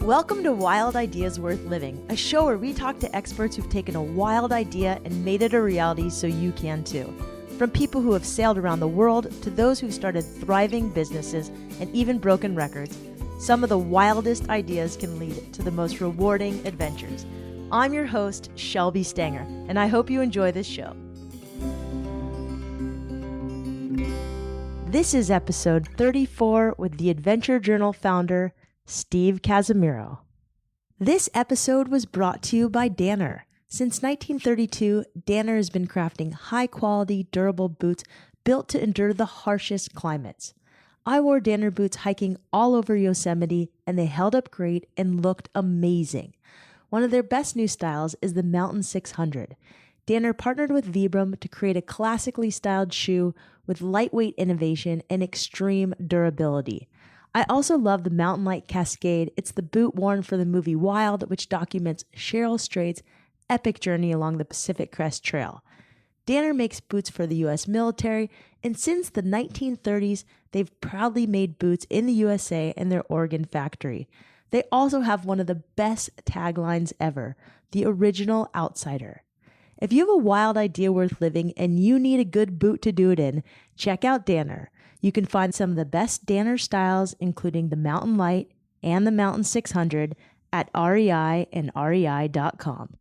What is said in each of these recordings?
Welcome to Wild Ideas Worth Living, a show where we talk to experts who've taken a wild idea and made it a reality so you can too. From people who have sailed around the world to those who've started thriving businesses and even broken records, some of the wildest ideas can lead to the most rewarding adventures. I'm your host, Shelby Stanger, and I hope you enjoy this show. This is episode 34 with the Adventure Journal founder, Steve Casimiro. This episode was brought to you by Danner. Since 1932, Danner has been crafting high-quality, durable boots built to endure the harshest climates. I wore Danner boots hiking all over Yosemite, and they held up great and looked amazing. One of their best new styles is the Mountain 600. Danner partnered with Vibram to create a classically styled shoe with lightweight innovation and extreme durability. I also love the Mountain Light Cascade. It's the boot worn for the movie Wild, which documents Cheryl Strayed's epic journey along the Pacific Crest Trail. Danner makes boots for the U.S. military, and since the 1930s, they've proudly made boots in the USA and their Oregon factory. They also have one of the best taglines ever, the original outsider. If you have a wild idea worth living and you need a good boot to do it in, check out Danner. You can find some of the best Danner styles, including the Mountain Light and the Mountain 600, at REI and REI.com.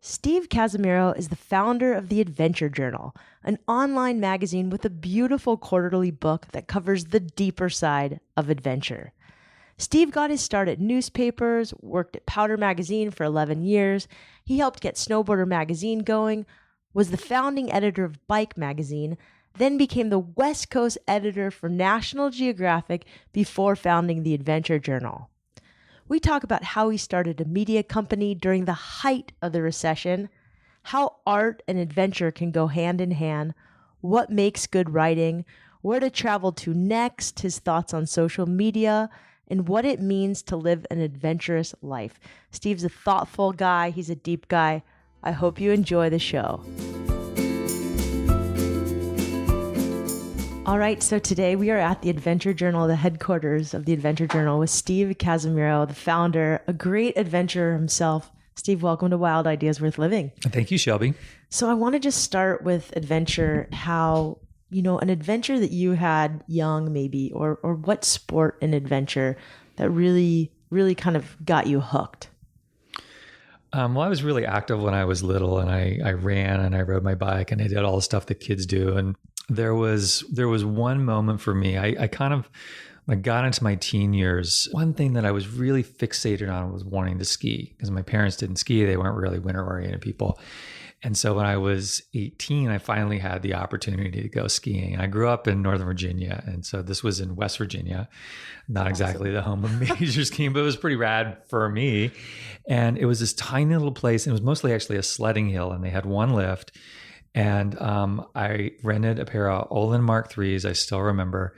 Steve Casimiro is the founder of the Adventure Journal, an online magazine with a beautiful quarterly book that covers the deeper side of adventure. Steve got his start at newspapers, worked at Powder Magazine for 11 years. He helped get Snowboarder Magazine going, was the founding editor of Bike Magazine, then became the West Coast editor for National Geographic before founding the Adventure Journal. We talk about how he started a media company during the height of the recession, how art and adventure can go hand in hand, what makes good writing, where to travel to next, his thoughts on social media, and what it means to live an adventurous life. Steve's a thoughtful guy. He's a deep guy. I hope you enjoy the show. All right, so today we are at the Adventure Journal, the headquarters of the Adventure Journal, with Steve Casimiro, the founder, a great adventurer himself. Steve, welcome to Wild Ideas Worth Living. Thank you, Shelby. So I want to just start with adventure, how, an adventure that you had young maybe, or what sport and adventure that really, really kind of got you hooked? Well, I was really active when I was little, and I ran and I rode my bike and I did all the stuff that kids do. And there was one moment for me. I got into my teen years. One thing that I was really fixated on was wanting to ski, because my parents didn't ski. They weren't really winter oriented people. And so when I was 18, I finally had the opportunity to go skiing. And I grew up in Northern Virginia. And so this was in West Virginia, not exactly the home of major skiing, but it was pretty rad for me. And it was this tiny little place. And it was mostly actually a sledding hill. And they had one lift. And I rented a pair of Olin Mark IIIs, I still remember.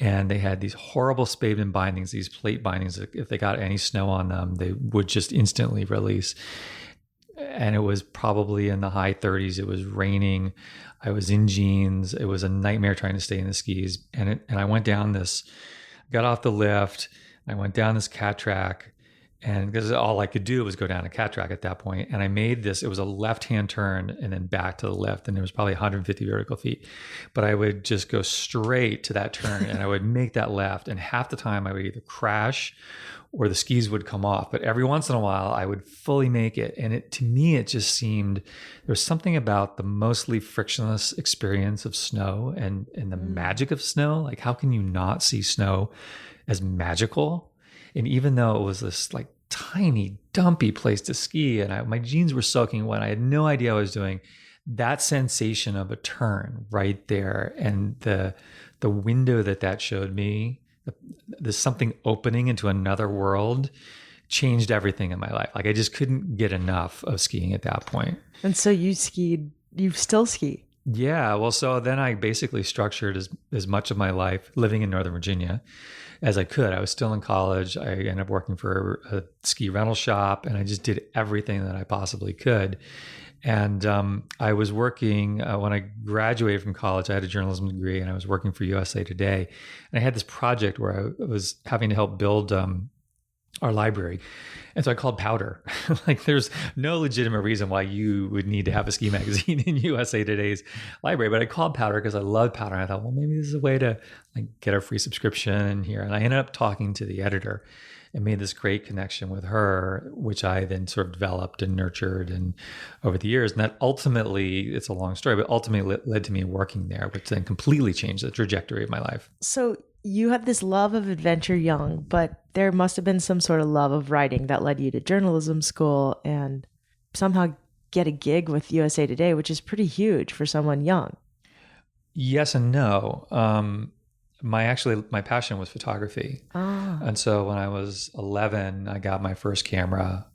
And they had these horrible spavin bindings, these plate bindings. If they got any snow on them, they would just instantly release. And it was probably in the high 30s. It was raining. I was in jeans. It was a nightmare trying to stay in the skis. And I went down got off the lift. I went down this cat track. And because all I could do was go down a cat track at that point. And I made this, it was a left-hand turn and then back to the left. And it was probably 150 vertical feet. But I would just go straight to that turn and I would make that left. And half the time I would either crash or the skis would come off. But every once in a while I would fully make it. And to me, it just seemed, there was something about the mostly frictionless experience of snow and the magic of snow. Like, how can you not see snow as magical? And even though it was this like tiny, dumpy place to ski and my jeans were soaking wet, I had no idea what I was doing. That sensation of a turn right there and the window that showed me, there's something opening into another world, changed everything in my life. Like, I just couldn't get enough of skiing at that point. And so you still ski? Yeah. Well, so then I basically structured as much of my life living in Northern Virginia as I could. I was still in college. I ended up working for a ski rental shop, and I just did everything that I possibly could. And I was working, when I graduated from college, I had a journalism degree, and I was working for USA Today. And I had this project where I was having to help build our library. And so I called Powder. Like, there's no legitimate reason why you would need to have a ski magazine in USA Today's library. But I called Powder because I love Powder. And I thought, well, maybe this is a way to like get a free subscription here. And I ended up talking to the editor and made this great connection with her, which I then sort of developed and nurtured and over the years. And that ultimately, it's a long story, but ultimately led to me working there, which then completely changed the trajectory of my life. So you had this love of adventure young, but there must have been some sort of love of writing that led you to journalism school and somehow get a gig with USA Today, which is pretty huge for someone young. Yes and no. My passion was photography. And so when I was 11, I got my first camera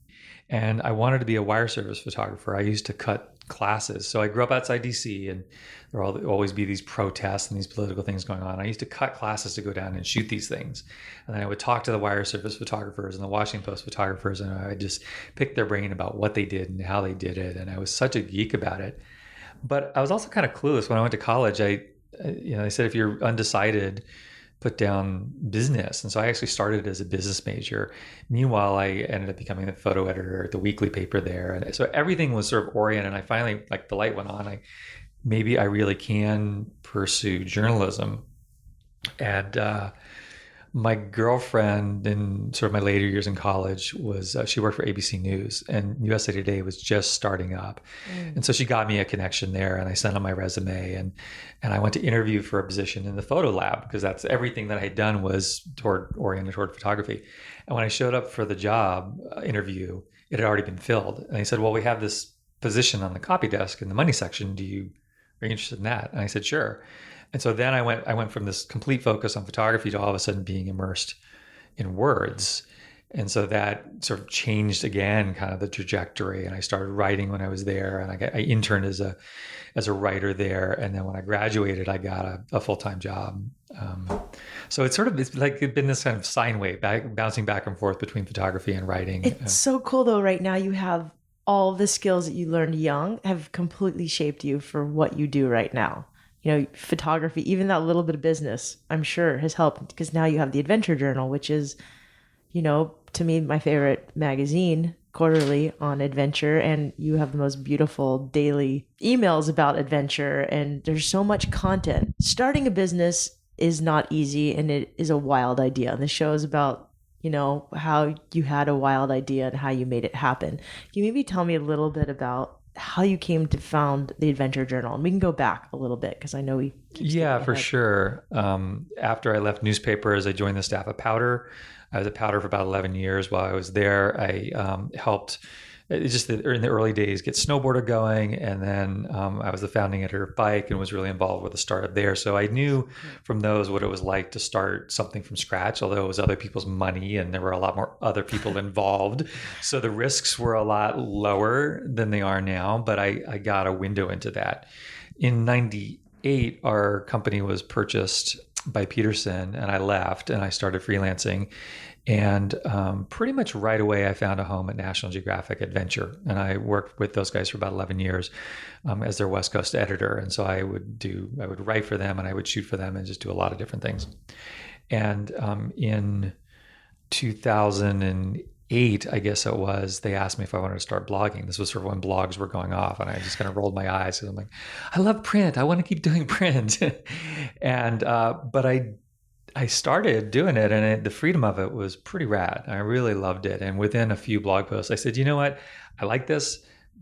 and I wanted to be a wire service photographer. I used to cut classes. So I grew up outside DC and there will always be these protests and these political things going on. I used to cut classes to go down and shoot these things. And then I would talk to the wire service photographers and the Washington Post photographers, and I would just pick their brain about what they did and how they did it. And I was such a geek about it. But I was also kind of clueless. When I went to college, they said, if you're undecided, put down business. And so I actually started as a business major. Meanwhile, I ended up becoming the photo editor at the weekly paper there. And so everything was sort of oriented. And I finally, like, the light went on. Maybe I really can pursue journalism. And my girlfriend in sort of my later years in college was, she worked for ABC News, and USA Today was just starting up. And so she got me a connection there, and I sent on my resume, and I went to interview for a position in the photo lab, because that's everything that I had done was oriented toward photography. And when I showed up for the job interview, it had already been filled. And they said, well, we have this position on the copy desk in the money section. Are you interested in that? And I said, sure. And so then I went from this complete focus on photography to all of a sudden being immersed in words. And so that sort of changed again, kind of the trajectory. And I started writing when I was there, and I interned as a writer there. And then when I graduated, I got a full-time job. So it's like it's been this kind of sine wave, bouncing back and forth between photography and writing. It's so cool though. Right now you have all the skills that you learned young have completely shaped you for what you do right now. Photography, even that little bit of business, I'm sure has helped, because now you have the Adventure Journal, which is, to me, my favorite magazine, quarterly on adventure. And you have the most beautiful daily emails about adventure. And there's so much content. Starting a business is not easy, and it is a wild idea. And the show is about, how you had a wild idea and how you made it happen. Can you maybe tell me a little bit about how you came to found the Adventure Journal? And we can go back a little bit, because I know we keep for sure. After I left newspapers, I joined the staff of Powder. I was at Powder for about 11 years. While I was there, I helped just in the early days get Snowboarder going. And then I was the founding editor of Bike and was really involved with the startup there. So I knew from those what it was like to start something from scratch, although it was other people's money and there were a lot more other people involved. So the risks were a lot lower than they are now, but I got a window into that. In 98, our company was purchased by Peterson, and I left and I started freelancing. And pretty much right away, I found a home at National Geographic Adventure. And I worked with those guys for about 11 years as their West Coast editor. And so I would write for them and I would shoot for them and just do a lot of different things. And in 2008, I guess it was, they asked me if I wanted to start blogging. This was sort of when blogs were going off, and I just kind of rolled my eyes because I'm like, I love print. I want to keep doing print. And but I started doing it, and the freedom of it was pretty rad. I really loved it. And within a few blog posts, I said, you know what? I like this,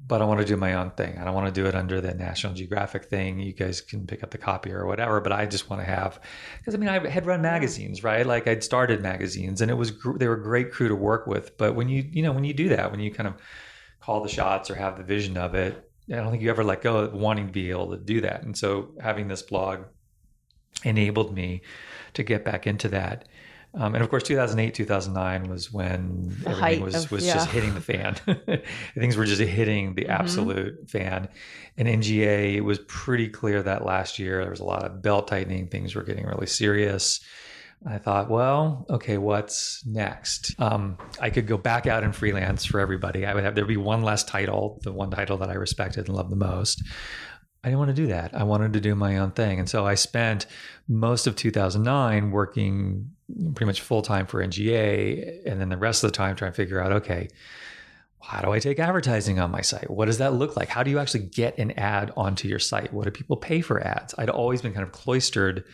but I want to do my own thing. I don't want to do it under the National Geographic thing. You guys can pick up the copy or whatever, but I just want to have, because I had run magazines, right? Like I'd started magazines, and they were a great crew to work with. But when you do that, when you kind of call the shots or have the vision of it, I don't think you ever let go of wanting to be able to do that. And so having this blog enabled me to get back into that. And of course, 2008, 2009 was when everything was just hitting the fan. Things were just hitting the absolute fan. And NGA, it was pretty clear that last year there was a lot of belt tightening. Things were getting really serious. I thought, well, okay, what's next? I could go back out and freelance for everybody. There'd be one less title, the one title that I respected and loved the most. I didn't want to do that. I wanted to do my own thing. And so I spent most of 2009 working pretty much full time for NGA. And then the rest of the time trying to figure out, okay, how do I take advertising on my site? What does that look like? How do you actually get an ad onto your site? What do people pay for ads? I'd always been kind of cloistered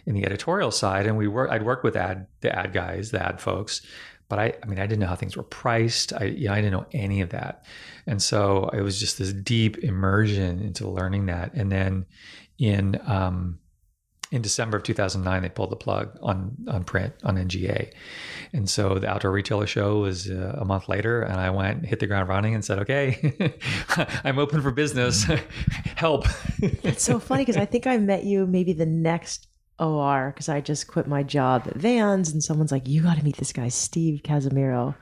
in the editorial side, and I'd work with the ad guys, the ad folks, but I didn't know how things were priced. I didn't know any of that. And so it was just this deep immersion into learning that. And then in December of 2009, they pulled the plug on print, on NGA. And so the Outdoor Retailer Show was a month later, and I went, hit the ground running and said, okay, I'm open for business. Help. It's so funny because I think I met you maybe the next OR because I just quit my job at Vans, and someone's like, you got to meet this guy, Steve Casimiro.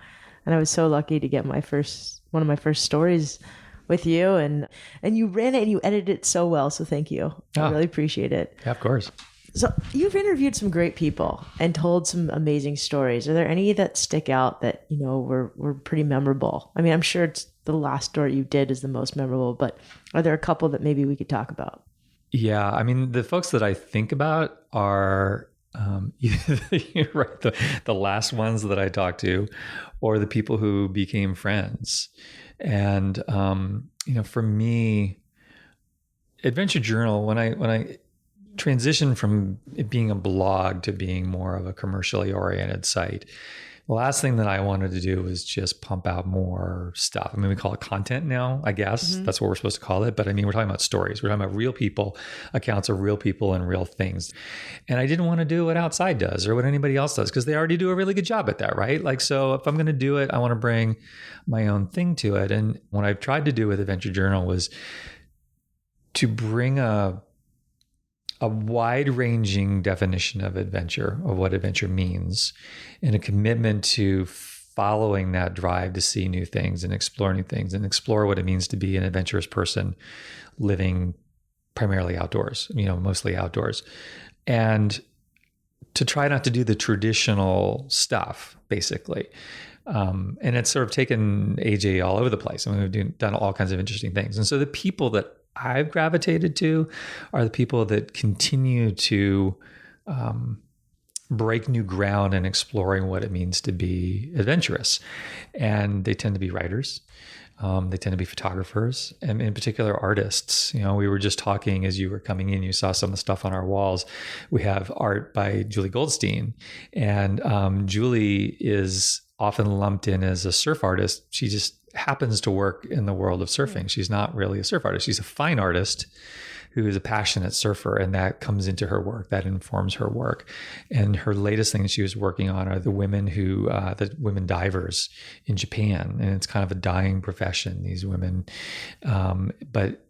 And I was so lucky to get one of my first stories with you, and you ran it and you edited it so well. So thank you. I really appreciate it. Yeah, of course. So you've interviewed some great people and told some amazing stories. Are there any that stick out that, were pretty memorable? I mean, I'm sure it's the last story you did is the most memorable, but are there a couple that maybe we could talk about? Yeah. I mean, the folks that I think about are you're right, the last ones that I talked to, or the people who became friends. And, for me, Adventure Journal, when I transitioned from it being a blog to being more of a commercially oriented site, the last thing that I wanted to do was just pump out more stuff. I mean, we call it content now, I guess. Mm-hmm. That's what we're supposed to call it. But I mean, we're talking about stories. We're talking about real people, accounts of real people and real things. And I didn't want to do what Outside does or what anybody else does because they already do a really good job at that, right? Like, so if I'm going to do it, I want to bring my own thing to it. And what I've tried to do with Adventure Journal was to bring a wide-ranging definition of adventure, of what adventure means, and a commitment to following that drive to see new things and explore new things and explore what it means to be an adventurous person living primarily outdoors, mostly outdoors. And to try not to do the traditional stuff, basically. And it's sort of taken AJ all over the place. I mean, we've done all kinds of interesting things. And so the people that I've gravitated to are the people that continue to break new ground in exploring what it means to be adventurous. And they tend to be writers. They tend to be photographers, and in particular artists. We were just talking as you were coming in, you saw some of the stuff on our walls. We have art by Julie Goldstein, and Julie is often lumped in as a surf artist. She just happens to work in the world of surfing. She's not really a surf artist. She's a fine artist who is a passionate surfer, and that comes into her work, that informs her work. And her latest thing she was working on are the women divers in Japan. And it's kind of a dying profession, these women. But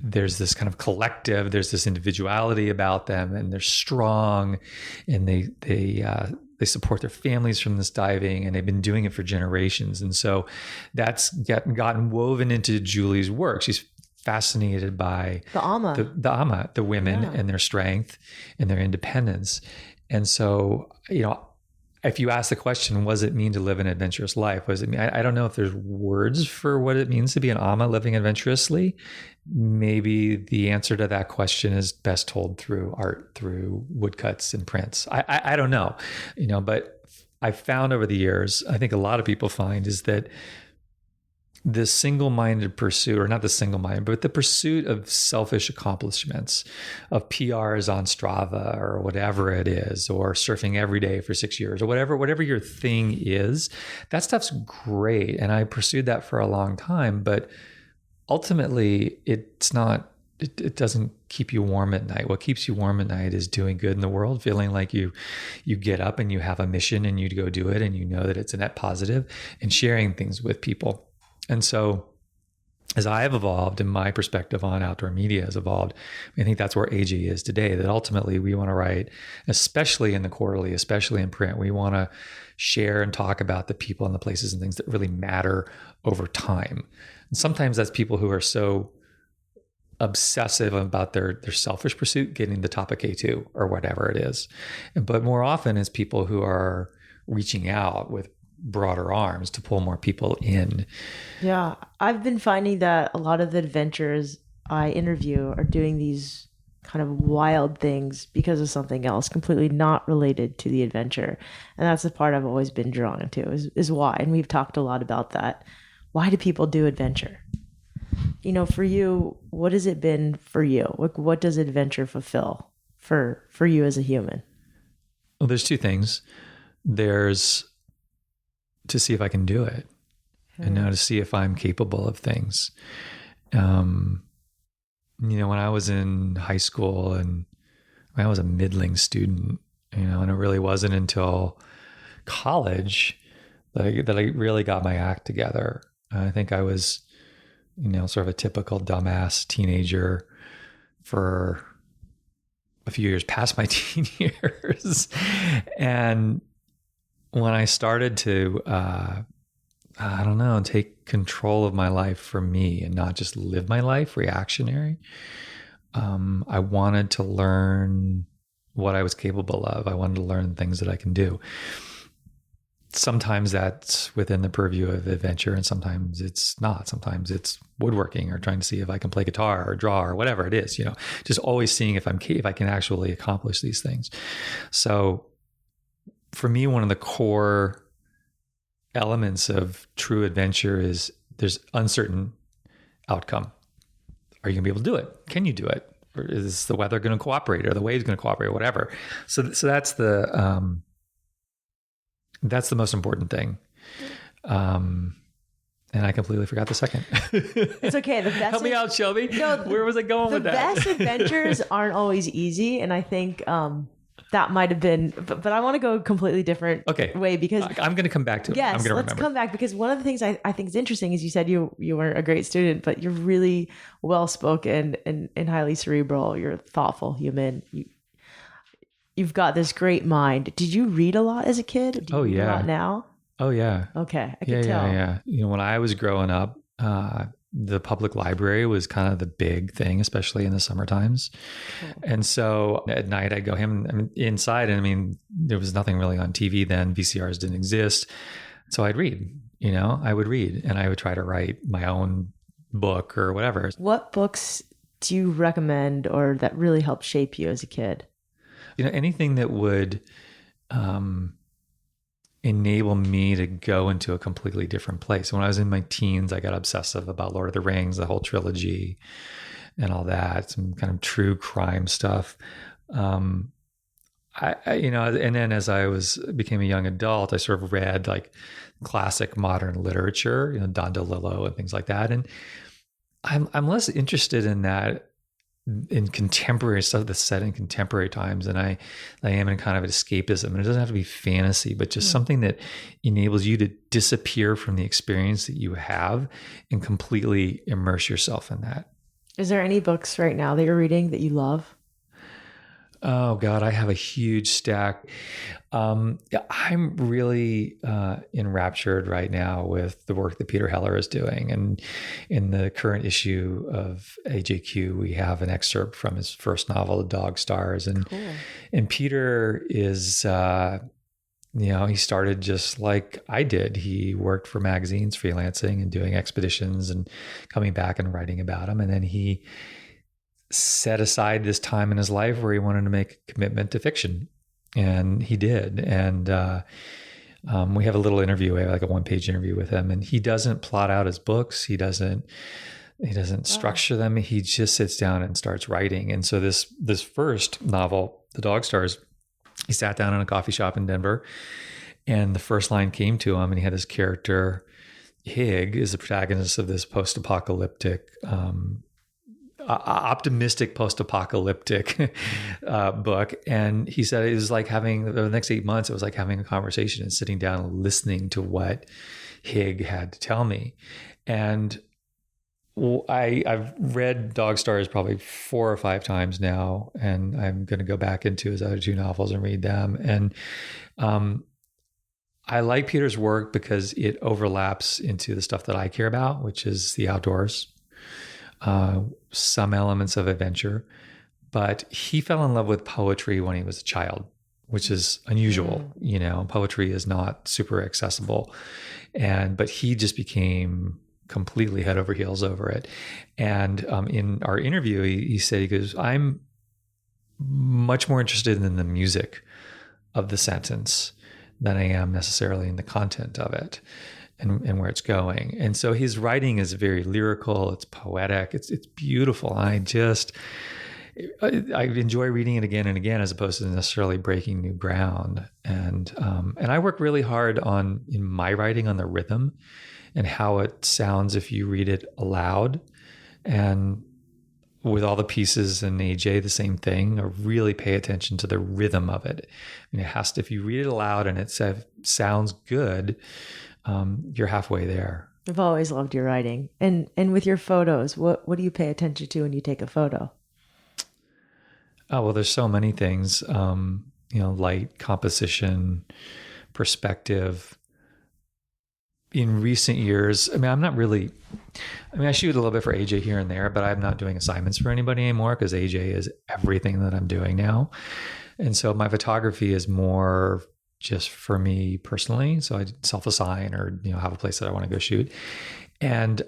there's this kind of collective, there's this individuality about them, and they're strong, and they support their families from this diving, and they've been doing it for generations. And so that's gotten woven into Julie's work. She's fascinated by the Ama, the women, and their strength and their independence. And so, if you ask the question, what does it mean to live an adventurous life? What does it mean? I don't know if there's words for what it means to be an Ama living adventurously. Maybe the answer to that question is best told through art, through woodcuts and prints. I don't know, but I've found over the years, I think a lot of people find, is that the single-minded pursuit, or not the single-minded, but the pursuit of selfish accomplishments, of PRs on Strava or whatever it is, or surfing every day for 6 years, or whatever your thing is, that stuff's great. And I pursued that for a long time, but ultimately it doesn't keep you warm at night. What keeps you warm at night is doing good in the world, feeling like you get up and you have a mission and you go do it, and you know that it's a net positive, and sharing things with people. And so as I have evolved and my perspective on outdoor media has evolved, I think that's where AG is today, that ultimately we want to write, especially in the quarterly, especially in print, we want to share and talk about the people and the places and things that really matter over time. And sometimes that's people who are so obsessive about their selfish pursuit, getting the topic A2 or whatever it is. But more often it's people who are reaching out with broader arms to pull more people in. Yeah, I've been finding that a lot of the adventures I interview are doing these kind of wild things because of something else completely not related to the adventure. And that's the part I've always been drawn to is why. And we've talked a lot about that. Why do people do adventure? For you, what has it been for you? What does adventure fulfill for you as a human? Well, there's two things. There's to see if I can do it, and now to see if I'm capable of things. When I was in high school and I was a middling student, and it really wasn't until college that I really got my act together. I think I was, sort of a typical dumbass teenager for a few years past my teen years. And when I started to, take control of my life for me and not just live my life reactionary, I wanted to learn what I was capable of. I wanted to learn things that I can do. Sometimes that's within the purview of adventure, and sometimes it's not. Sometimes it's woodworking or trying to see if I can play guitar or draw or whatever it is, just always seeing if I can actually accomplish these things. So for me, one of the core elements of true adventure is there's uncertain outcome. Are you gonna be able to do it? Can you do it? Or is the weather going to cooperate, or the waves going to cooperate, or whatever? So that's the most important thing. And I completely forgot the second. It's okay. The best Help me out, Shelby. No, where was I going with that? The best adventures aren't always easy, and I think that might have been. But I want to go a completely different way because I'm going to come back to it. Yes, I'm going to let's come back because one of the things I think is interesting is you said you weren't a great student, but you're really well spoken and highly cerebral. You're a thoughtful human. You've got this great mind. Did you read a lot as a kid? Do you read a lot now? Oh, yeah. Okay. I can tell. Yeah. When I was growing up, the public library was kind of the big thing, especially in the summer times. Cool. And so at night I'd go inside, and there was nothing really on TV then. VCRs didn't exist. So I'd read, I would read, and I would try to write my own book or whatever. What books do you recommend or that really helped shape you as a kid? Anything that would enable me to go into a completely different place. When I was in my teens, I got obsessive about Lord of the Rings, the whole trilogy and all that, some kind of true crime stuff. And then as I became a young adult, I sort of read like classic modern literature, Don DeLillo and things like that. And I'm less interested in that, in contemporary stuff that's set in contemporary times, and I am in kind of an escapism. And it doesn't have to be fantasy, but just something that enables you to disappear from the experience that you have and completely immerse yourself in that. Is there any books right now that you're reading that you love? Oh God, I have a huge stack. I'm really enraptured right now with the work that Peter Heller is doing. And in the current issue of AJQ, we have an excerpt from his first novel, The Dog Stars. And cool. And Peter is, he started just like I did. He worked for magazines, freelancing and doing expeditions and coming back and writing about them. And then he set aside this time in his life where he wanted to make a commitment to fiction, and he did. And we have a little interview, we have like a 1-page interview with him, and he doesn't plot out his books. He doesn't structure them. He just sits down and starts writing. And so this first novel, The Dog Stars, he sat down in a coffee shop in Denver, and the first line came to him, and he had this character, Hig, is the protagonist of this post-apocalyptic optimistic post-apocalyptic book. And he said it was like having, the next 8 months, it was like having a conversation and sitting down and listening to what Hig had to tell me. And I've read Dog Stars probably 4 or 5 times now, and I'm going to go back into his other 2 novels and read them. And I like Peter's work because it overlaps into the stuff that I care about, which is the outdoors. Some elements of adventure, but he fell in love with poetry when he was a child, which is unusual. Poetry is not super accessible, but he just became completely head over heels over it. And in our interview, he said, he goes, I'm much more interested in the music of the sentence than I am necessarily in the content of it and where it's going. And so his writing is very lyrical. It's poetic. It's beautiful. I enjoy reading it again and again, as opposed to necessarily breaking new ground. And I work really hard in my writing on the rhythm and how it sounds if you read it aloud. And with all the pieces in AJ, the same thing. I really pay attention to the rhythm of it. I mean, it has to, if you read it aloud and it sounds good, you're halfway there. I've always loved your writing. And with your photos, what do you pay attention to when you take a photo? Oh, well, there's so many things, light, composition, perspective. In recent years, I shoot a little bit for AJ here and there, but I'm not doing assignments for anybody anymore because AJ is everything that I'm doing now. And so my photography is more just for me personally. So I self-assign or, have a place that I want to go shoot. And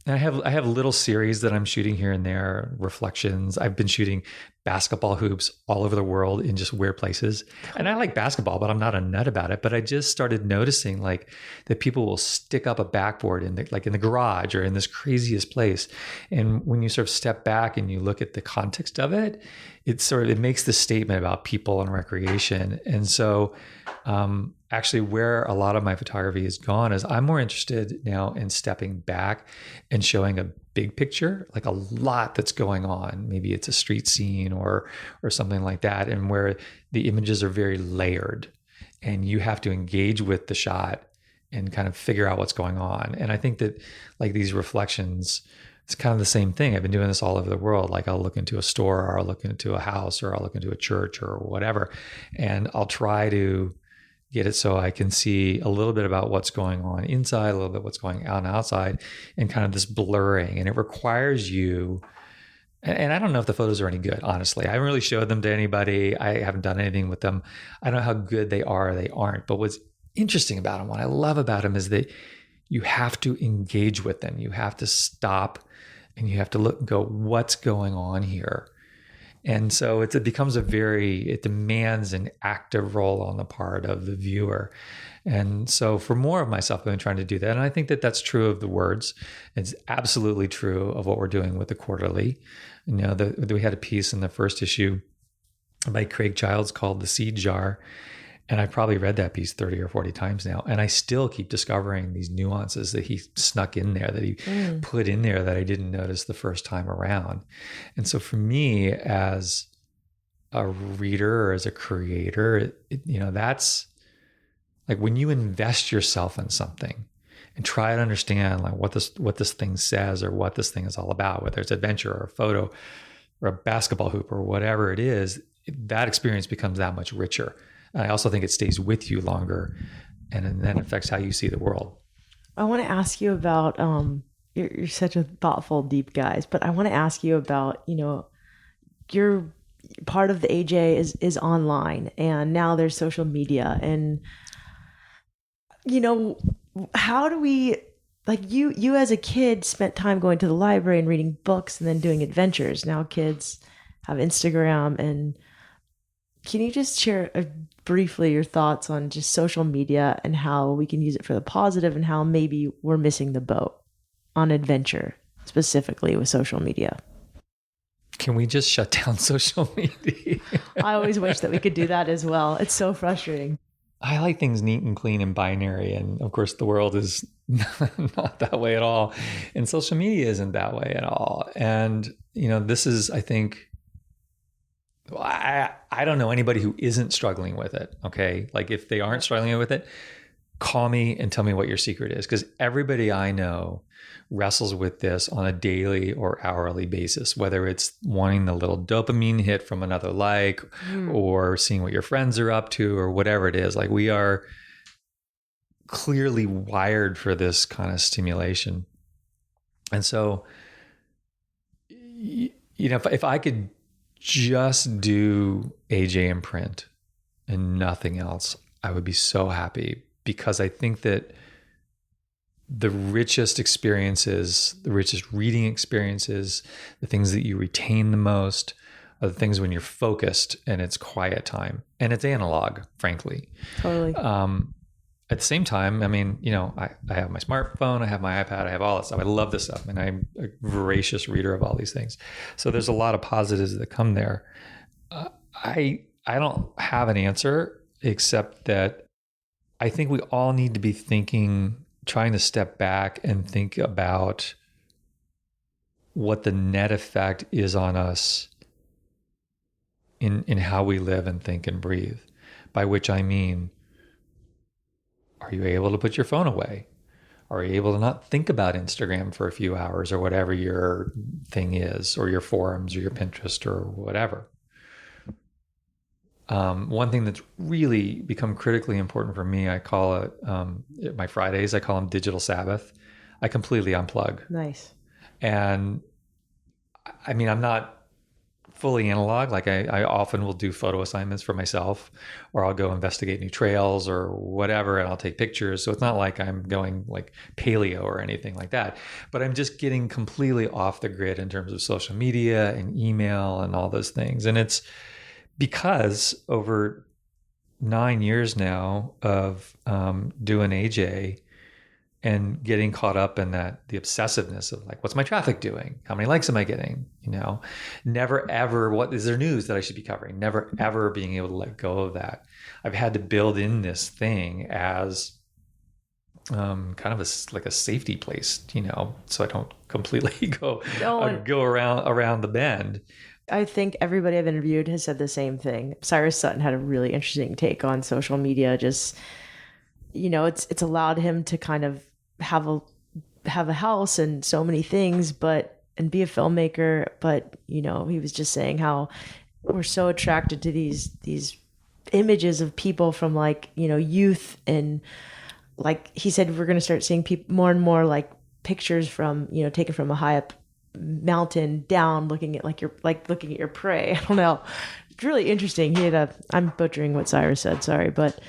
I have little series that I'm shooting here and there, reflections. I've been shooting basketball hoops all over the world in just weird places. And I like basketball, but I'm not a nut about it. But I just started noticing that people will stick up a backboard in the garage or in this craziest place. And when you sort of step back and you look at the context of it, it makes the statement about people and recreation. And so actually where a lot of my photography has gone is I'm more interested now in stepping back and showing a big picture, like a lot that's going on. Maybe it's a street scene or something like that, and where the images are very layered and you have to engage with the shot and kind of figure out what's going on. And I think that these reflections, it's kind of the same thing. I've been doing this all over the world. Like I'll look into a store or I'll look into a house or I'll look into a church or whatever, and I'll try to get it so I can see a little bit about what's going on inside, a little bit what's going on outside, and kind of this blurring. And it requires you, and I don't know if the photos are any good, honestly. I haven't really showed them to anybody. I haven't done anything with them. I don't know how good they are or they aren't. But what's interesting about them, what I love about them, is that you have to engage with them. You have to stop and you have to look and go, what's going on here? And so it demands an active role on the part of the viewer. And so for more of myself, I've been trying to do that. And I think that that's true of the words. It's absolutely true of what we're doing with the quarterly. We had a piece in the first issue by Craig Childs called The Seed Jar. And I've probably read that piece 30 or 40 times now. And I still keep discovering these nuances that he snuck in there, that he put in there that I didn't notice the first time around. And so for me, as a reader or as a creator, that's like when you invest yourself in something and try to understand what this thing says or what this thing is all about, whether it's adventure or a photo or a basketball hoop or whatever it is, that experience becomes that much richer. I also think it stays with you longer, and then affects how you see the world. I want to ask you about, you're such a thoughtful, deep guy, but I want to ask you about, your part of the AJ is online, and now there's social media, and, how do we, you as a kid spent time going to the library and reading books and then doing adventures. Now kids have Instagram, and can you just share briefly your thoughts on just social media and how we can use it for the positive and how maybe we're missing the boat on adventure, specifically with social media? Can we just shut down social media? I always wish that we could do that as well. It's so frustrating. I like things neat and clean and binary. And of course, the world is not that way at all. And social media isn't that way at all. And, this is, I think, I don't know anybody who isn't struggling with it. Okay. If they aren't struggling with it, call me and tell me what your secret is. Because everybody I know wrestles with this on a daily or hourly basis, whether it's wanting the little dopamine hit from another or seeing what your friends are up to or whatever it is. We are clearly wired for this kind of stimulation. And so, if I could just do AJ in print and nothing else, I would be so happy, because I think that the richest experiences, the richest reading experiences, the things that you retain the most are the things when you're focused and it's quiet time and it's analog, frankly. Totally. At the same time, I mean, I have my smartphone, I have my iPad, I have all that stuff. I love this stuff, and I'm a voracious reader of all these things. So there's a lot of positives that come there. I don't have an answer, except that I think we all need to be trying to step back and think about what the net effect is on us in how we live and think and breathe. By which I mean, are you able to put your phone away? Are you able to not think about Instagram for a few hours or whatever your thing is, or your forums or your Pinterest or whatever? One thing that's really become critically important for me, I call it my Fridays, I call them digital Sabbath. I completely unplug. Nice. And I mean, I'm not fully analog. Like I often will do photo assignments for myself, or I'll go investigate new trails or whatever, and I'll take pictures. So it's not like I'm going like paleo or anything like that, but I'm just getting completely off the grid in terms of social media and email and all those things. And it's because over 9 years now of doing AJ and getting caught up in the obsessiveness of like, what's my traffic doing? How many likes am I getting? Never ever, what is there news that I should be covering? Never ever being able to let go of that. I've had to build in this thing as kind of like a safety place, so I don't completely go around the bend. I think everybody I've interviewed has said the same thing. Cyrus Sutton had a really interesting take on social media. Just, it's allowed him to kind of have a house and so many things, and be a filmmaker. But, he was just saying how we're so attracted to these images of people from like, youth. And like he said, we're going to start seeing people more and more like pictures from, taken from a high up mountain down, looking at looking at your prey. I don't know. It's really interesting. I'm butchering what Cyrus said, sorry, but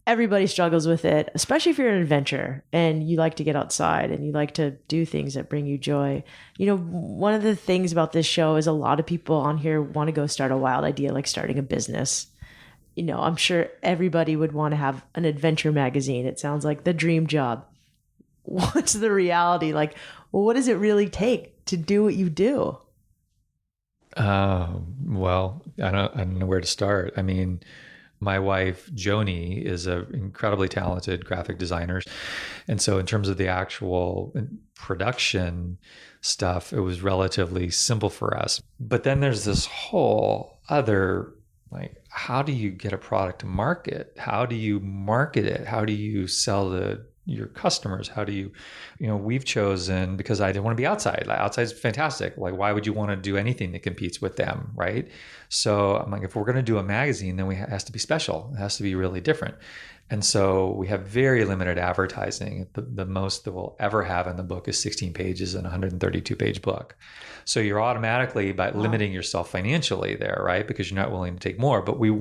everybody struggles with it, especially if you're an adventurer and you like to get outside and you like to do things that bring you joy. One of the things about this show is a lot of people on here want to go start a wild idea, like starting a business. I'm sure everybody would want to have an adventure magazine. It sounds like the dream job. What's the reality? Like, what does it really take to do what you do? Well, I don't know where to start. I mean, my wife, Joni, is an incredibly talented graphic designer. And so in terms of the actual production stuff, it was relatively simple for us. But then there's this whole other, like, how do you get a product to market? How do you market it? How do you sell your customers? How do you, we've chosen, because I didn't want to be outside. Like, outside's fantastic. Like, why would you want to do anything that competes with them, right? So I'm like, if we're going to do a magazine, then it has to be special. It has to be really different. And so we have very limited advertising. The most that we'll ever have in the book is 16 pages in a 132-page book. So you're automatically by limiting yourself financially there, right? Because you're not willing to take more. But we're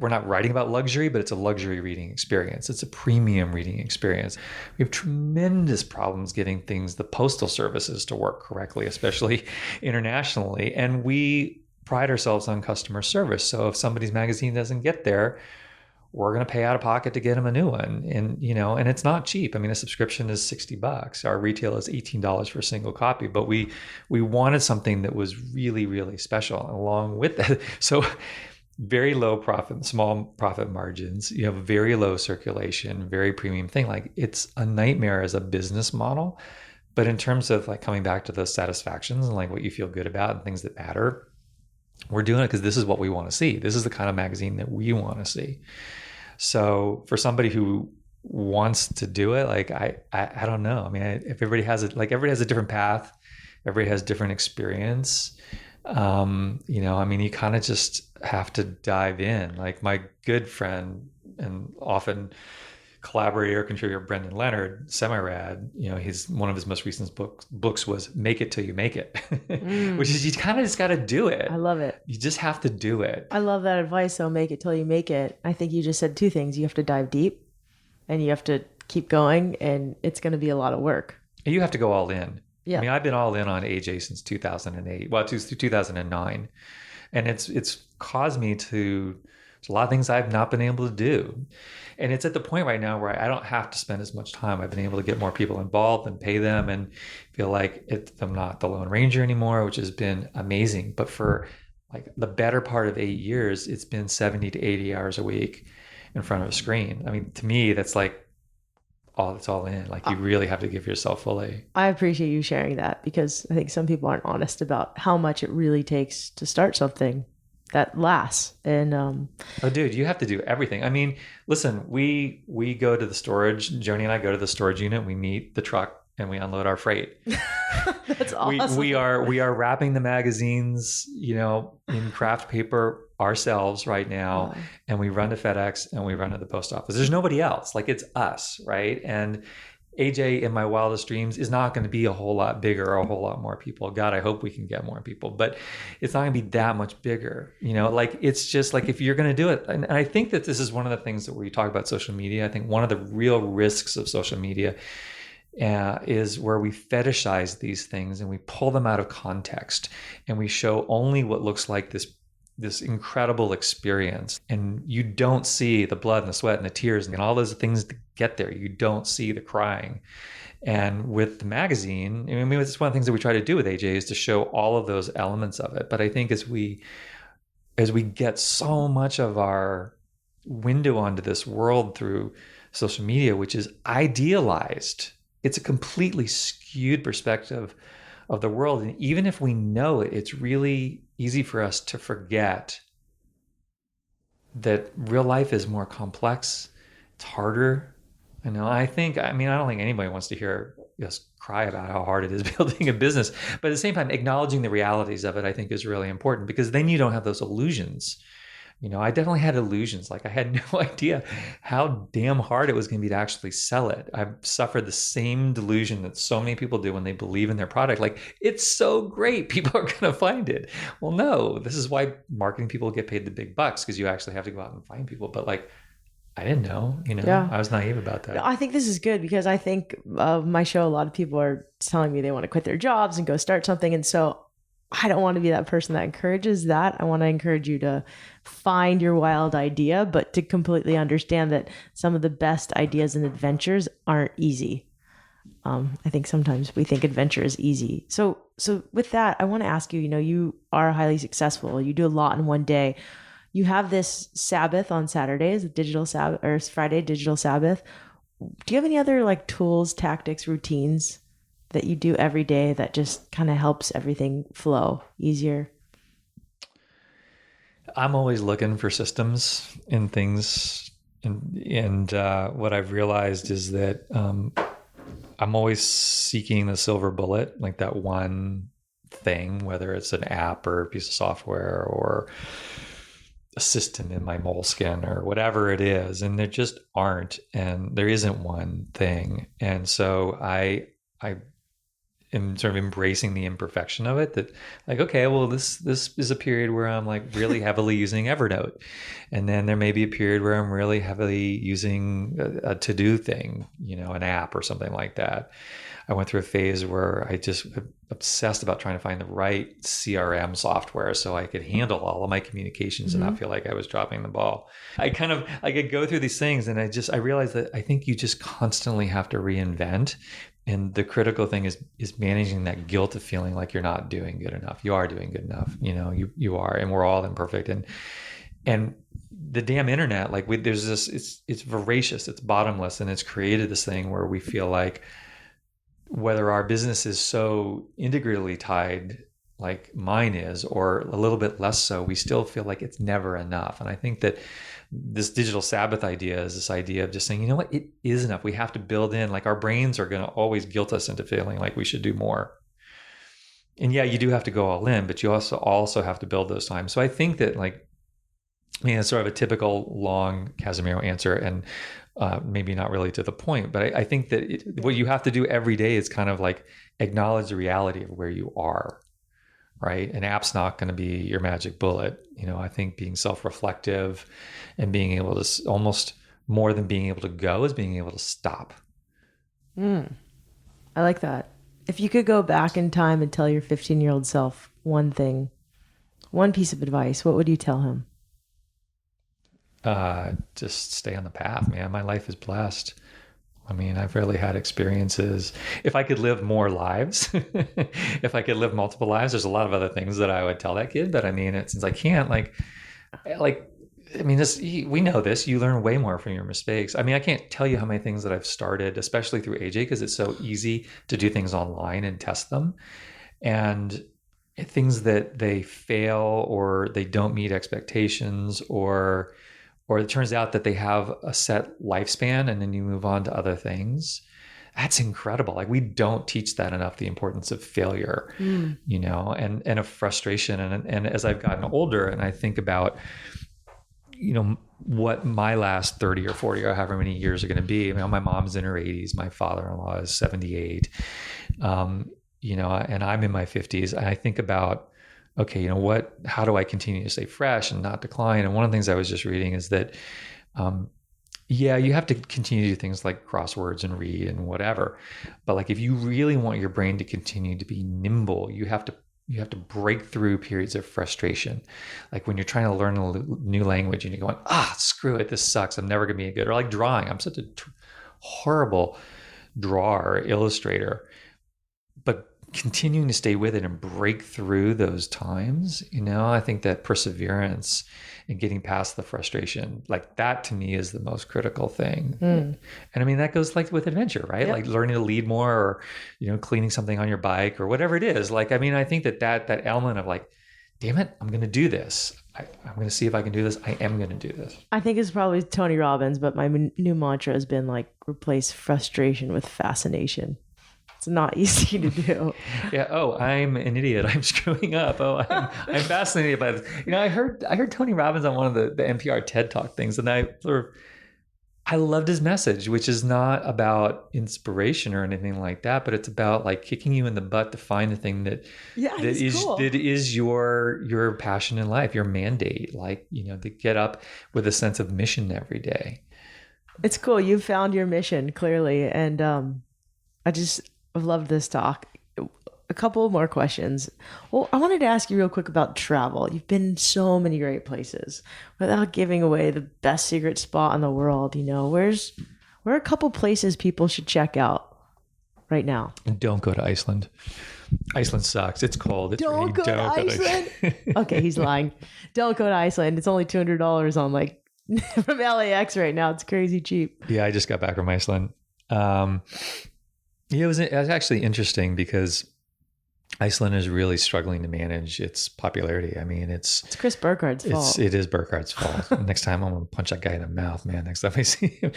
not writing about luxury, but it's a luxury reading experience. It's a premium reading experience. We have tremendous problems getting the postal services to work correctly, especially internationally. And we pride ourselves on customer service. So if somebody's magazine doesn't get there, we're going to pay out of pocket to get them a new one. And, and it's not cheap. I mean, a subscription is $60. Our retail is $18 for a single copy, but we wanted something that was really, really special along with that. So very low profit, small profit margins. You have very low circulation, very premium thing. Like, it's a nightmare as a business model. But in terms of like coming back to those satisfactions and like what you feel good about and things that matter, we're doing it because this is what we want to see. This is the kind of magazine that we want to see. So for somebody who wants to do it, like, I don't know. I mean, if everybody has it, like, everybody has a different path, everybody has different experience. I mean, you kind of just have to dive in. Like, my good friend and often collaborator, contributor, Brendan Leonard, semi-rad, he's one of his most recent books was Make It Till You Make It, which is, you kind of just got to do it. I love it. You just have to do it. I love that advice. So make it till you make it. I think you just said two things. You have to dive deep and you have to keep going, and it's going to be a lot of work. You have to go all in. Yeah. I mean, I've been all in on AJ since 2008. Well, 2009. And it's caused me to a lot of things I've not been able to do. And it's at the point right now where I don't have to spend as much time. I've been able to get more people involved and pay them and feel like I'm not the Lone Ranger anymore, which has been amazing. But for like the better part of 8 years, it's been 70 to 80 hours a week in front of a screen. I mean, to me, that's like, it's all in. Like, you really have to give yourself fully. I appreciate you sharing that, because I think some people aren't honest about how much it really takes to start something that lasts. And oh, dude, you have to do everything. I mean, listen, we go to the storage. Joni and I go to the storage unit. We meet the truck and we unload our freight. That's awesome. We are wrapping the magazines, in craft paper ourselves right now. Wow. And we run to FedEx and we run to the post office. There's nobody else. Like, it's us, right? And AJ, in my wildest dreams, is not going to be a whole lot bigger or a whole lot more people. God, I hope we can get more people, but it's not going to be that much bigger. Like, it's just like, if you're going to do it. And I think that this is one of the things that we talk about social media. I think one of the real risks of social media is where we fetishize these things and we pull them out of context and we show only what looks like this incredible experience. And you don't see the blood and the sweat and the tears and all those things to get there. You don't see the crying. And with the magazine, I mean, it's one of the things that we try to do with AJ is to show all of those elements of it. But I think as we get so much of our window onto this world through social media, which is idealized, it's a completely skewed perspective of the world. And even if we know it, it's really easy for us to forget that real life is more complex. It's harder. I don't think anybody wants to hear us cry about how hard it is building a business. But at the same time, acknowledging the realities of it, I think, is really important, because then you don't have those illusions. I definitely had illusions. Like, I had no idea how damn hard it was going to be to actually sell it. I've suffered the same delusion that so many people do when they believe in their product. Like, it's so great, people are going to find it. Well, no, this is why marketing people get paid the big bucks, because you actually have to go out and find people. But like, I didn't know, Yeah. I was naive about that. I think this is good, because I think of my show, a lot of people are telling me they want to quit their jobs and go start something. And so I don't want to be that person that encourages that. I want to encourage you to find your wild idea, but to completely understand that some of the best ideas and adventures aren't easy. I think sometimes we think adventure is easy. So with that, I want to ask you, you are highly successful. You do a lot in one day. You have this Sabbath on Saturdays, digital Sabbath, or Friday, digital Sabbath. Do you have any other like tools, tactics, routines that you do every day that just kind of helps everything flow easier? I'm always looking for systems in things. And what I've realized is that I'm always seeking the silver bullet, like that one thing, whether it's an app or a piece of software or a system in my moleskin or whatever it is. And there just aren't, and there isn't one thing. And so I am sort of embracing the imperfection of it, that like, okay, well, this is a period where I'm like really heavily using Evernote. And then there may be a period where I'm really heavily using a to-do thing, an app or something like that. I went through a phase where I just obsessed about trying to find the right CRM software so I could handle all of my communications and not feel like I was dropping the ball. I could go through these things, and I realized that I think you just constantly have to reinvent. And the critical thing is managing that guilt of feeling like you're not doing good enough. You are doing good enough. You are, and we're all imperfect. And the damn internet, like there's this, it's voracious, it's bottomless, and it's created this thing where we feel like, whether our business is so integrally tied like mine is, or a little bit less so, we still feel like it's never enough. And I think that this digital Sabbath idea is this idea of just saying, you know what, it is enough. We have to build in, like, our brains are going to always guilt us into feeling like we should do more. And yeah, you do have to go all in, but you also have to build those times. So I think that, like, it's sort of a typical long Casimiro answer, and maybe not really to the point, but I think that what you have to do every day is kind of like acknowledge the reality of where you are, right? An app's not going to be your magic bullet. I think being self-reflective and being able to, almost more than being able to go, is being able to stop I like that. If you could go back in time and tell your 15-year-old self one thing, one piece of advice, what would you tell him? Just stay on the path, man. My life is blessed. I mean, I've really had experiences. If I could live more lives, if I could live multiple lives, there's a lot of other things that I would tell that kid. But I mean, since I can't, like, I mean, we know this. You learn way more from your mistakes. I mean, I can't tell you how many things that I've started, especially through AJ, because it's so easy to do things online and test them, and things that they fail or they don't meet expectations, or it turns out that they have a set lifespan and then you move on to other things. That's incredible. Like, we don't teach that enough, the importance of failure, and of frustration. And as I've gotten older and I think about, what my last 30 or 40 or however many years are going to be. I mean, my mom's in her 80s. My father-in-law is 78. And I'm in my 50s. And I think about, okay, how do I continue to stay fresh and not decline? And one of the things I was just reading is that, you have to continue to do things like crosswords and read and whatever. But like, if you really want your brain to continue to be nimble, you have to break through periods of frustration. Like when you're trying to learn a new language and you're going, screw it, this sucks, I'm never going to be good. Or like drawing, I'm such a horrible drawer, illustrator. But continuing to stay with it and break through those times, I think that perseverance and getting past the frustration, like that to me is the most critical thing. And I mean, that goes like with adventure, right? Yep. Like learning to lead more, or, cleaning something on your bike or whatever it is. Like, I mean, I think that element of like, damn it, I'm going to do this. I'm going to see if I can do this. I am going to do this. I think it's probably Tony Robbins, but my new mantra has been like, replace frustration with fascination. It's not easy to do. Yeah. Oh, I'm an idiot. I'm screwing up. Oh, I'm fascinated by this. I heard Tony Robbins on one of the NPR TED Talk things, and I loved his message, which is not about inspiration or anything like that, but it's about like kicking you in the butt to find the thing that is your passion in life, your mandate. Like, to get up with a sense of mission every day. It's cool. You found your mission clearly, and I've loved this talk. A couple more questions. Well, I wanted to ask you real quick about travel. You've been so many great places. Without giving away the best secret spot in the world, where are a couple places people should check out right now? And don't go to Iceland. Iceland sucks. It's cold. It's don't go to Iceland. Okay, he's lying. Don't go to Iceland. It's only $200 on from LAX right now. It's crazy cheap. Yeah, I just got back from Iceland. It was actually interesting because Iceland is really struggling to manage its popularity. I mean, it's Chris Burkhart's fault. It is Burkhart's fault. Next time I'm going to punch that guy in the mouth, man. Next time I see him.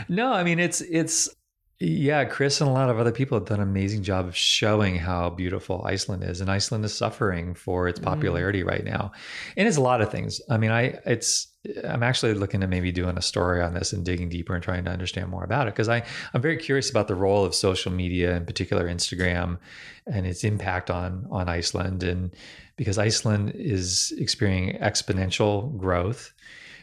No, I mean, Chris and a lot of other people have done an amazing job of showing how beautiful Iceland is. And Iceland is suffering for its popularity right now. And it's a lot of things. I mean, I'm actually looking at maybe doing a story on this and digging deeper and trying to understand more about it, because I'm very curious about the role of social media, in particular Instagram, and its impact on Iceland. And because Iceland is experiencing exponential growth.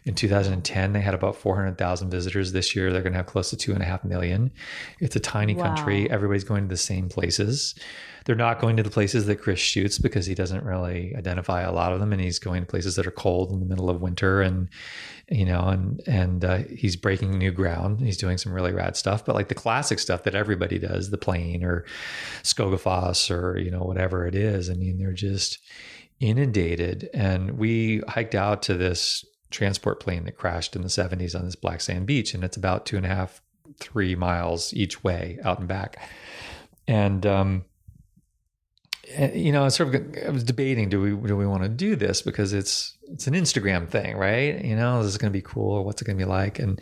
In 2010, they had about 400,000 visitors. This year, they're going to have close to 2.5 million. It's a tiny country. Everybody's going to the same places. They're not going to the places that Chris shoots because he doesn't really identify a lot of them. And he's going to places that are cold in the middle of winter. And, he's breaking new ground. He's doing some really rad stuff. But like the classic stuff that everybody does, the plane or Skogafoss or, whatever it is. I mean, they're just inundated. And we hiked out to this transport plane that crashed in the 70s on this black sand beach, and it's about 2.5, 3 miles each way out and back. And I was debating, do we want to do this, because it's an Instagram thing, right? Is this going to be cool, or what's it going to be like? And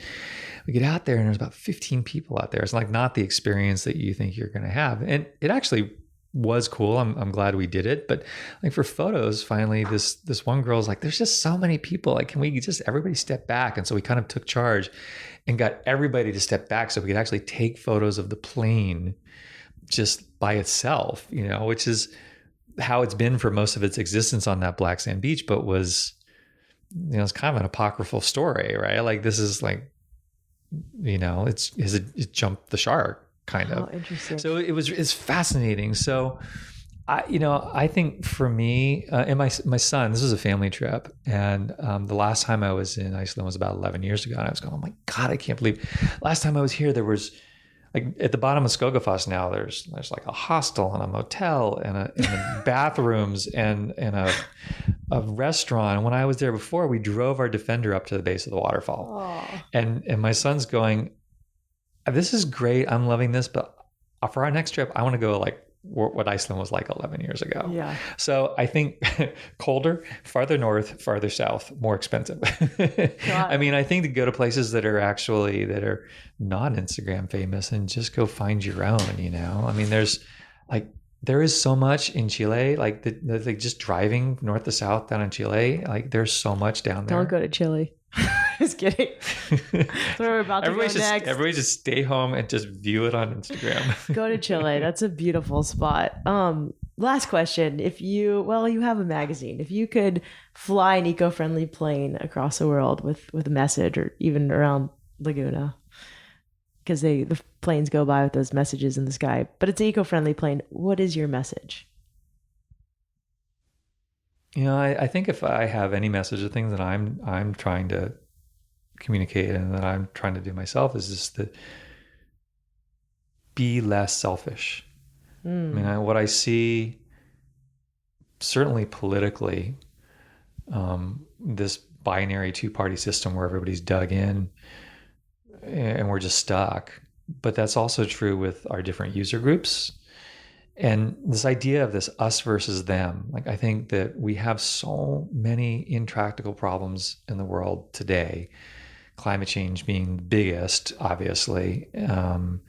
we get out there and there's about 15 people out there. It's like not the experience that you think you're going to have. And it actually was cool. I'm glad we did it. But like for photos, finally, this one girl's like, there's just so many people. Like, can we just everybody step back? And so we kind of took charge and got everybody to step back so we could actually take photos of the plane just by itself, which is how it's been for most of its existence on that black sand beach, but was, it's kind of an apocryphal story, right? Like this is like, it jumped the shark kind of. Oh, interesting. So it's fascinating. So I think for me and my son, this was a family trip, and the last time I was in Iceland was about 11 years ago, and I was going, oh my God, I can't believe last time I was here, there was like at the bottom of Skogafoss now, there's like a hostel and a motel and a bathrooms and a restaurant. And when I was there before, we drove our Defender up to the base of the waterfall. Oh. And my son's going, this is great. I'm loving this, but for our next trip, I want to go like what Iceland was like 11 years ago. Yeah. So I think colder, farther north, farther south, more expensive. I mean, I think to go to places that are not Instagram famous and just go find your own, I mean, there is so much in Chile, like just driving north to south down in Chile, like there's so much down there. Don't go to Chile. Just kidding. Where we're about to go next. Everybody just stay home and just view it on Instagram. Go to Chile. That's a beautiful spot. Last question. You have a magazine. If you could fly an eco-friendly plane across the world with a message, or even around Laguna, because the planes go by with those messages in the sky, but it's an eco-friendly plane, what is your message? I think if I have any message of things that I'm trying to communicate and that I'm trying to do myself is just to be less selfish. I mean, what I see, certainly politically, this binary two-party system where everybody's dug in and we're just stuck. But that's also true with our different user groups. And this idea of this us versus them, like I think that we have so many intractable problems in the world today, climate change being the biggest, obviously. And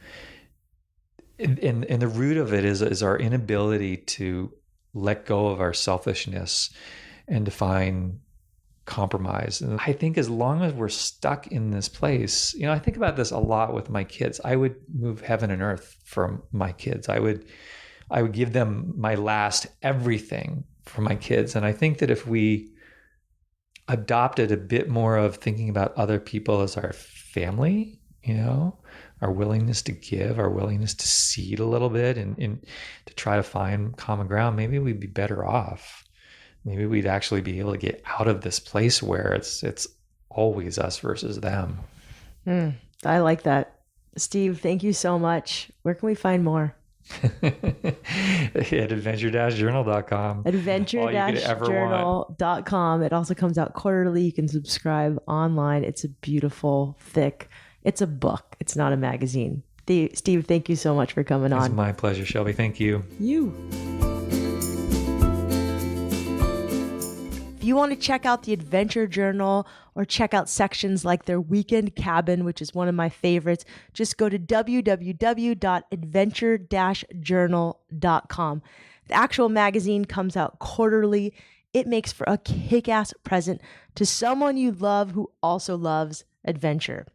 the root of it is our inability to let go of our selfishness and to find compromise. And I think as long as we're stuck in this place, I think about this a lot with my kids. I would move heaven and earth for my kids. I would give them my last everything for my kids. And I think that if we adopted a bit more of thinking about other people as our family, our willingness to give, our willingness to cede a little bit and to try to find common ground, maybe we'd be better off. Maybe we'd actually be able to get out of this place where it's always us versus them. I like that. Steve, thank you so much. Where can we find more? At adventure-journal.com. Adventure-journal.com. It also comes out quarterly. You can subscribe online. It's a beautiful, thick, it's a book. It's not a magazine. Steve, thank you so much for coming on. It's my pleasure, Shelby. Thank you. If you want to check out the Adventure Journal or check out sections like their Weekend Cabin, which is one of my favorites, just go to www.adventure-journal.com. The actual magazine comes out quarterly. It makes for a kick-ass present to someone you love who also loves adventure.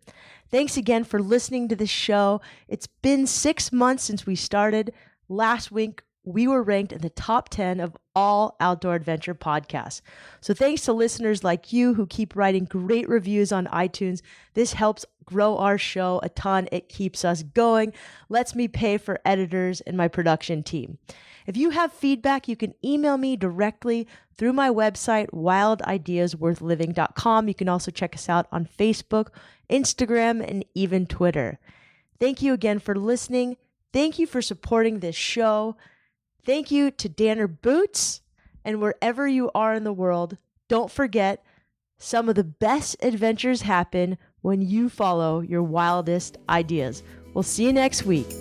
Thanks again for listening to this show. It's been 6 months since we started. Last week, we were ranked in the top 10 of all outdoor adventure podcasts. So thanks to listeners like you who keep writing great reviews on iTunes. This helps grow our show a ton. It keeps us going, lets me pay for editors and my production team. If you have feedback, you can email me directly through my website, wildideasworthliving.com. You can also check us out on Facebook, Instagram, and even Twitter. Thank you again for listening. Thank you for supporting this show. Thank you to Danner Boots, and wherever you are in the world, don't forget, some of the best adventures happen when you follow your wildest ideas. We'll see you next week.